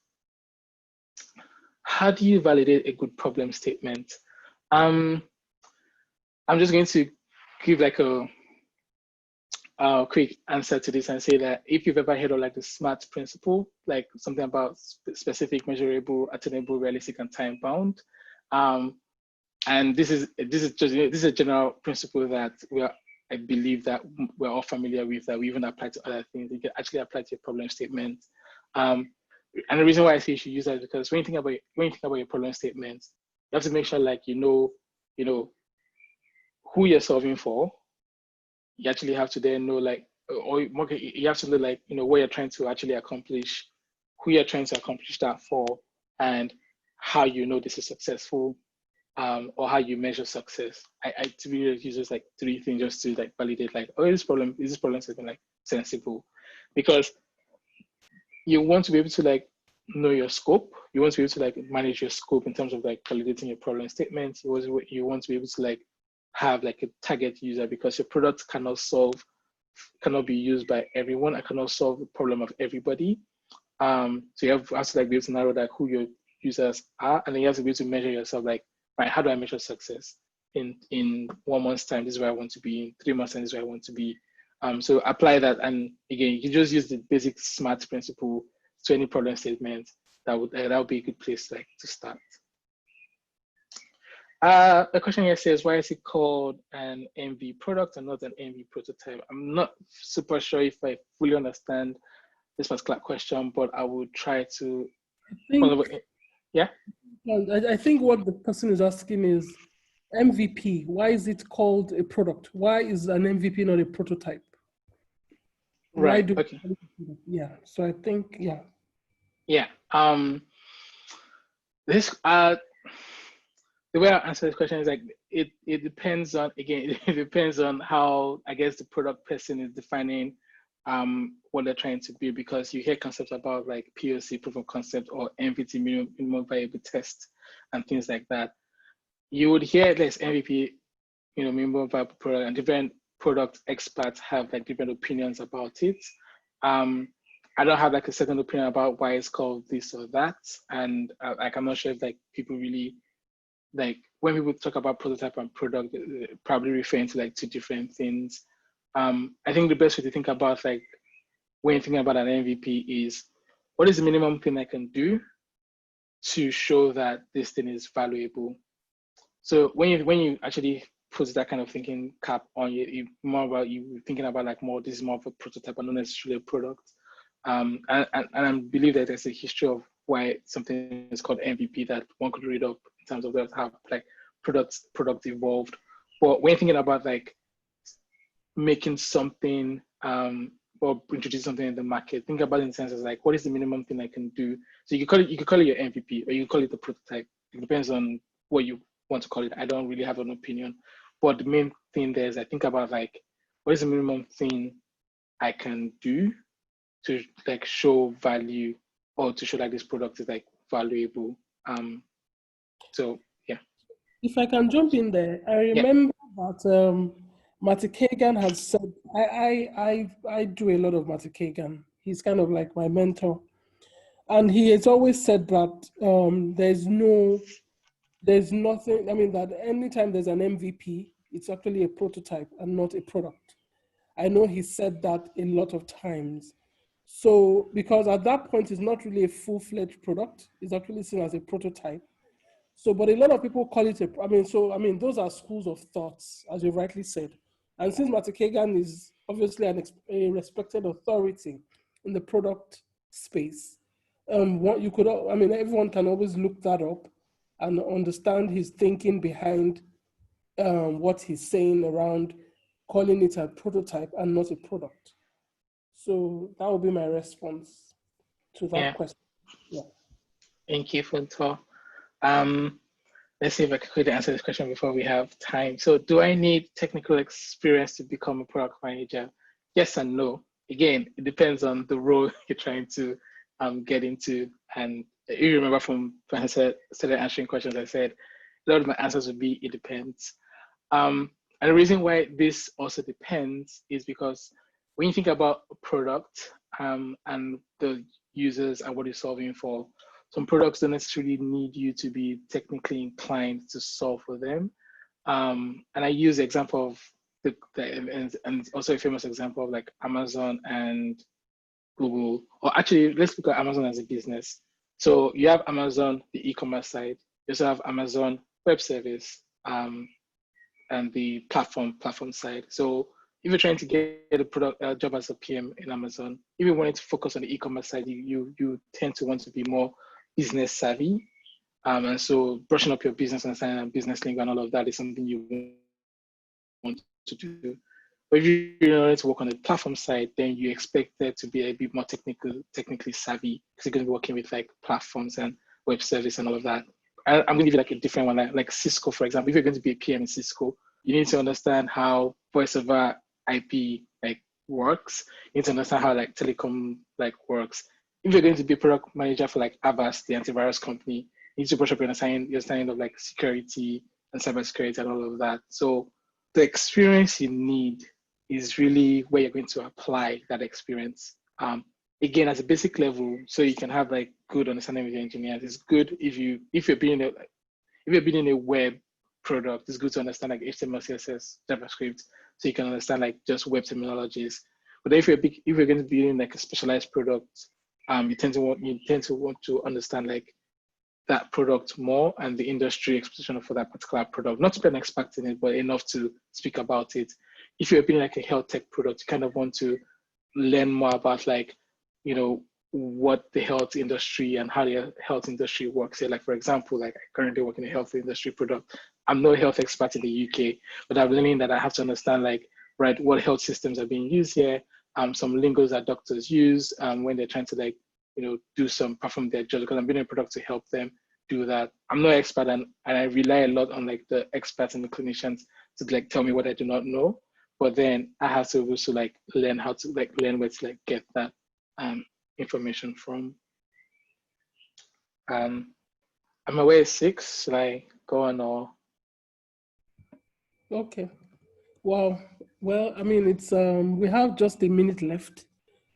How do you validate a good problem statement? I'm just going to give like a quick answer to this and say that if you've ever heard of like the SMART principle, like something about specific, measurable, attainable, realistic, and time bound, and this is a general principle that I believe that we're all familiar with, that we even apply to other things. You can actually apply to your problem statement. And the reason why I say you should use that is because when you think about your problem statement, you have to make sure like you know who you're solving for. You actually have to then know like, or you have to know like, what you're trying to actually accomplish, who you're trying to accomplish that for, and how you know this is successful, or how you measure success. I typically use just like 3 things just to like validate like, oh, is this problem statement like sensible? Because you want to be able to like know your scope. You want to be able to like manage your scope in terms of like validating your problem statement. You want to be able to like have like a target user, because your product cannot be used by everyone. I cannot solve the problem of everybody. So you have to like be able to narrow like who your users are, and then you have to be able to measure yourself like, right, how do I measure success? In 1 month's time, this is where I want to be. In 3 months time, this is where I want to be. So apply that, and again, you can just use the basic SMART principle to any problem statement. That would be a good place like to start. The question here says, why is it called an MV product and not an MV prototype? I'm not super sure if I fully understand this particular question, but I will try to. Yeah. I think what the person is asking is MVP. Why is it called a product? Why is an MVP not a prototype? Right. Okay. Yeah. So I think, yeah. Yeah. This the way I answer this question is like, it depends on, again, it depends on how, I guess, the product person is defining what they're trying to be, because you hear concepts about like POC, proof of concept, or MVP, minimum viable test, and things like that. You would hear this MVP, minimum viable product, and different product experts have like different opinions about it. I don't have like a certain opinion about why it's called this or that, and like I'm not sure if like people really, like, when people talk about prototype and product, probably referring to like 2 different things. I think the best way to think about like when you think about an MVP is, what is the minimum thing I can do to show that this thing is valuable? So when you actually put that kind of thinking cap on, you more about you thinking about like more, this is more of a prototype and not necessarily a product. And I believe that there's a history of why something is called MVP that one could read up in terms of how like product evolved. But when you're thinking about like making something or introduce something in the market, think about it in the sense of like, what is the minimum thing I can do? So you could call it your MVP, or you could call it the prototype. It depends on what you want to call it. I don't really have an opinion, but the main thing there is I think about like, what is the minimum thing I can do to like show value, or to show like this product is like valuable. So yeah. If I can jump in there, I Yeah. remember that Matty Kagan has said, I do a lot of Matty Kagan. He's kind of like my mentor. And he has always said that there's nothing, I mean, that anytime there's an MVP, it's actually a prototype and not a product. I know he said that a lot of times. So, because at that point, it's not really a full-fledged product, it's actually seen as a prototype. So, but a lot of people call it those are schools of thoughts, as you rightly said. And since Matty Kagan is obviously a respected authority in the product space, everyone can always look that up and understand his thinking behind what he's saying around calling it a prototype and not a product. So that would be my response to that Yeah. question. Yeah. Thank you, Funto. Let's see if I can quickly answer this question before we have time. So do I need technical experience to become a product manager? Yes and no. Again, it depends on the role you're trying to get into. And you remember from when I started answering questions, I said a lot of my answers would be, it depends. And the reason why this also depends is because when you think about a product and the users and what you're solving for, some products don't necessarily need you to be technically inclined to solve for them. And I use the example of and also a famous example of like Amazon and Google, or actually let's look at Amazon as a business. So you have Amazon, the e-commerce side. You also have Amazon Web Service, and the platform side. So if you're trying to get a job as a PM in Amazon, if you wanted to focus on the e-commerce side, you tend to want to be more business savvy. And so brushing up your business understanding and business lingo and all of that is something you want to do. But if you wanted to work on the platform side, then you expect there to be a bit more technically savvy, because you're going to be working with like platforms and web service and all of that. I'm going to give you like a different one, like Cisco, for example. If you're going to be a PM in Cisco, you need to understand how voice over IP like works. You need to understand how like telecom like works. If you're going to be a product manager for like Avast, the antivirus company, you need to brush up your understanding of like security and cybersecurity and all of that. So the experience you need is really where you're going to apply that experience. Again, as a basic level, so you can have like good understanding with your engineers. It's good if you're building a web product, it's good to understand like HTML, CSS, JavaScript, so you can understand like just web terminologies. But if you're going to be doing like a specialized product, you tend to want to understand like that product more and the industry expectation for that particular product. Not to be an expert in it, but enough to speak about it. If you're building like a health tech product, you kind of want to learn more about like, what the health industry and how the health industry works. Like for example, like I currently work in a health industry product. I'm no health expert in the UK, but I'm learning that I have to understand like, right, what health systems are being used here, some lingos that doctors use when they're trying to like, perform their job, because I'm building a product to help them do that. I'm no expert, and I rely a lot on like the experts and the clinicians to like tell me what I do not know. But then I have to also like learn where to like get that information from. I'm aware 6. Should I go on or? Okay. Wow. Well, I mean, it's we have just a minute left.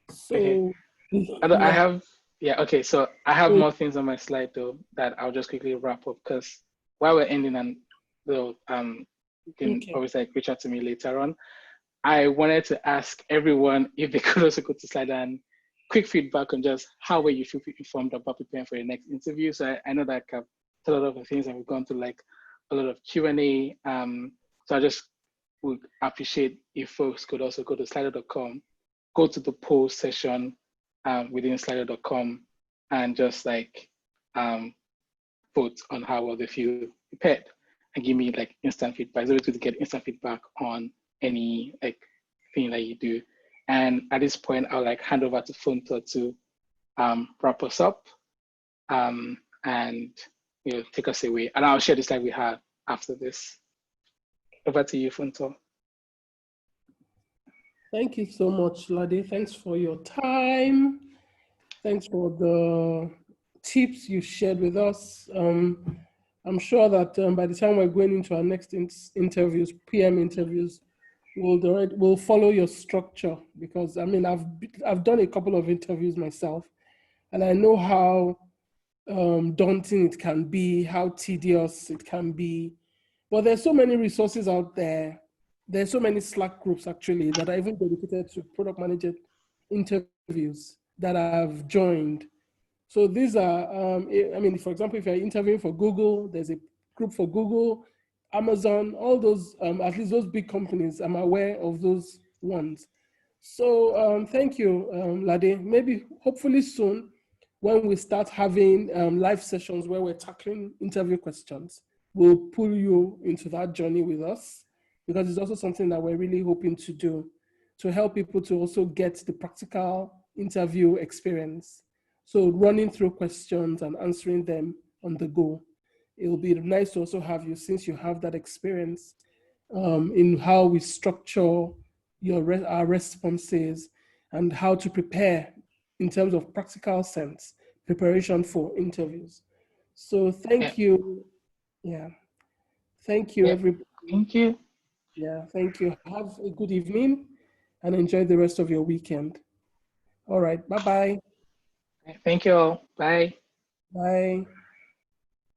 So Okay. I yeah. have, yeah, okay. So I have more things on my slide though that I'll just quickly wrap up, because while we're ending, and though you can always like reach out to me later on. I wanted to ask everyone if they could also go to slide and quick feedback on just how well you feel informed about preparing for your next interview. So I know that I've said a lot of the things and we've gone through like a lot of Q&A. So I just would appreciate if folks could also go to slido.com, go to the poll session within slido.com and just like vote on how well they feel prepared and give me like instant feedback. It's always good to get instant feedback on any like thing that you do. And at this point, I'll like hand over to Funto to wrap us up and take us away. And I'll share the slide we had after this. Over to you, Funto. Thank you so much, Lade. Thanks for your time. Thanks for the tips you shared with us. I'm sure that by the time we're going into our next interviews, PM interviews, we'll follow your structure, because I mean, I've done a couple of interviews myself, and I know how daunting it can be, how tedious it can be. But there's so many resources out there. There's so many Slack groups actually that are even dedicated to product manager interviews that I've joined. So these are, I mean, for example, if you're interviewing for Google, there's a group for Google, Amazon, all those, at least those big companies, I'm aware of those ones. So thank you, Lade. Maybe, hopefully soon, when we start having live sessions where we're tackling interview questions, we'll pull you into that journey with us, because it's also something that we're really hoping to do, to help people to also get the practical interview experience. So running through questions and answering them on the go. It will be nice to also have you, since you have that experience in how we structure our responses and how to prepare in terms of practical sense, preparation for interviews. So thank you. Yeah. Thank you, everybody. Thank you. Yeah, thank you. Have a good evening and enjoy the rest of your weekend. All right. Bye-bye. Thank you all. Bye. Bye.